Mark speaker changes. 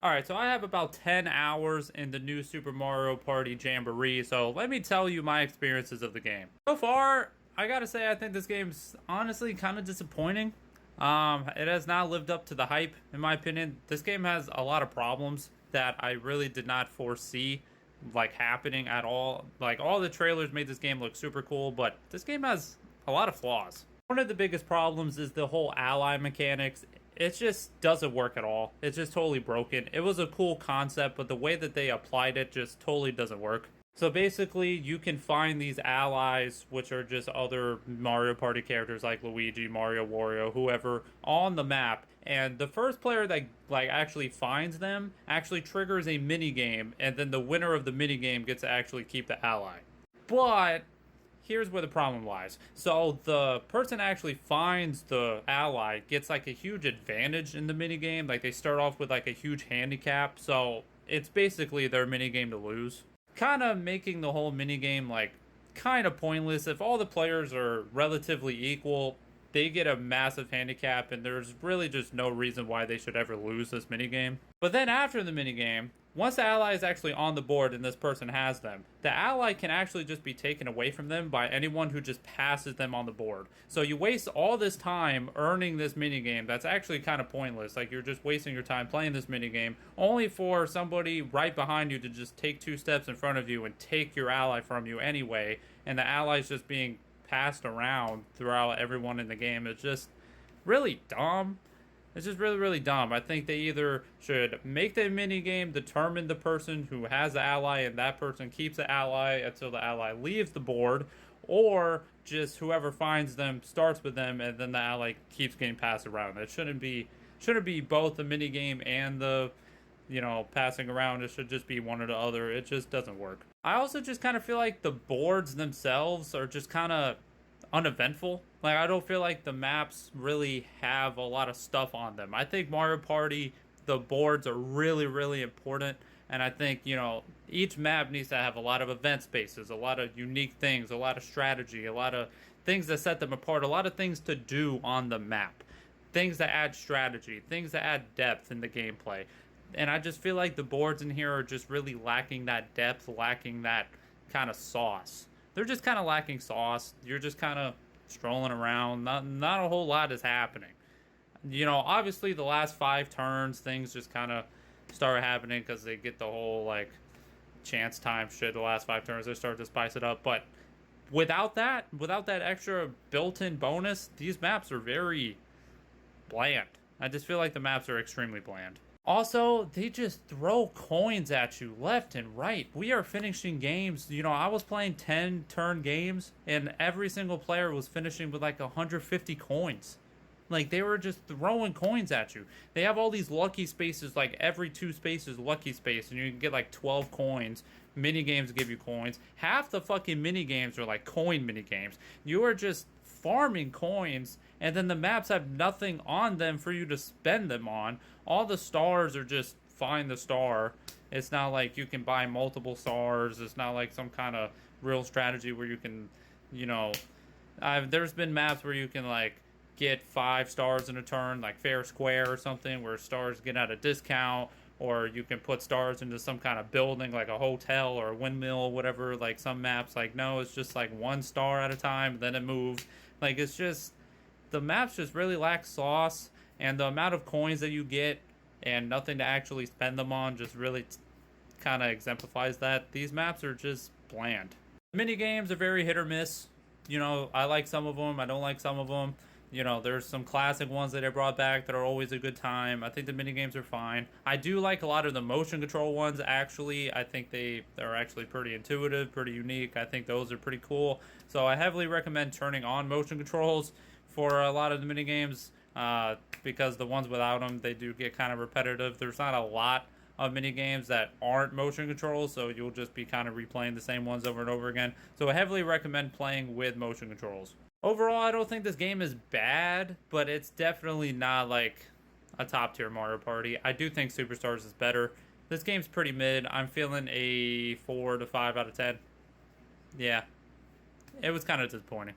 Speaker 1: Alright, so I have about 10 hours in the new Super Mario Party Jamboree, so let me tell you my experiences of the game. So far, I gotta say I think this game's honestly kind of disappointing. It has not lived up to the hype, in my opinion. This game has a lot of problems that I really did not foresee, like, happening at all. Like, all the trailers made this game look super cool, but this game has a lot of flaws. One of the biggest problems is the whole ally mechanics. It just doesn't work at all. It's just totally broken. It was a cool concept, but the way that they applied it just totally doesn't work. So basically, you can find these allies, which are just other Mario Party characters like Luigi, Mario, Wario, whoever, on the map. And the first player that actually finds them actually triggers a mini game, and then the winner of the mini game gets to actually keep the ally. But here's where the problem lies. So the person actually finds the ally gets like a huge advantage in the minigame. Like they start off with like a huge handicap. So it's basically their minigame to lose. Kind of making the whole minigame like kind of pointless. If all the players are relatively equal, they get a massive handicap, and there's really just no reason why they should ever lose this minigame. But then after the minigame, once the ally is actually on the board and this person has them, the ally can actually just be taken away from them by anyone who just passes them on the board. So you waste all this time earning this minigame that's actually kind of pointless. Like you're just wasting your time playing this minigame only for somebody right behind you to just take 2 steps in front of you and take your ally from you anyway, and the ally's just being passed around throughout everyone in the game. It's just really dumb. It's just really, really dumb. I think they either should make the mini game determine the person who has the ally, and that person keeps the ally until the ally leaves the board, or just whoever finds them starts with them, and then the ally keeps getting passed around. It shouldn't be both the mini game and the passing around. It should just be one or the other. It just doesn't work. I also just kind of feel like the boards themselves are just kind of uneventful. Like I don't feel like the maps really have a lot of stuff on them. I think Mario Party, the boards are really, really important, and I think each map needs to have a lot of event spaces, a lot of unique things, a lot of strategy, a lot of things that set them apart, a lot of things to do on the map, things that add strategy, things that add depth in the gameplay. And I just feel like the boards in here are just really lacking that depth, lacking that kind of sauce. They're just kind of lacking sauce. You're just kind of strolling around. Not a whole lot is happening. Obviously the last 5 turns, things just kind of start happening because they get the whole like chance time shit. The last 5 turns, they start to spice it up. But without that extra built-in bonus, these maps are very bland. I just feel like the maps are extremely bland. Also, they just throw coins at you left and right. We are finishing games. I was playing 10 turn games, and every single player was finishing with like 150 coins. Like, they were just throwing coins at you. They have all these lucky spaces, like every 2 spaces, lucky space, and you can get like 12 coins. Mini games give you coins. Half the fucking mini games are like coin mini games. You are just farming coins, and then the maps have nothing on them for you to spend them on. All the stars are just find the star. It's not like you can buy multiple stars. It's not like some kind of real strategy where you can, there's been maps where you can like get 5 stars in a turn, like fair square or something, where stars get at a discount, or you can put stars into some kind of building like a hotel or a windmill or whatever. Like some maps, like no, it's just like 1 star at a time, then it moves. Like it's just, the maps just really lack sauce, and the amount of coins that you get and nothing to actually spend them on just really kind of exemplifies that. These maps are just bland. Mini games are very hit or miss. I like some of them, I don't like some of them. There's some classic ones that I brought back that are always a good time. I think the mini games are fine. I do like a lot of the motion control ones, actually. I think they're actually pretty intuitive, pretty unique. I think those are pretty cool. So I heavily recommend turning on motion controls for a lot of the mini games, because the ones without them, they do get kind of repetitive. There's not a lot of mini games that aren't motion controls, so you'll just be kind of replaying the same ones over and over again. So I heavily recommend playing with motion controls. Overall, I don't think this game is bad, but it's definitely not like a top tier Mario Party. I do think Superstars is better. This game's pretty mid. I'm feeling a 4 to 5 out of 10. Yeah, it was kind of disappointing.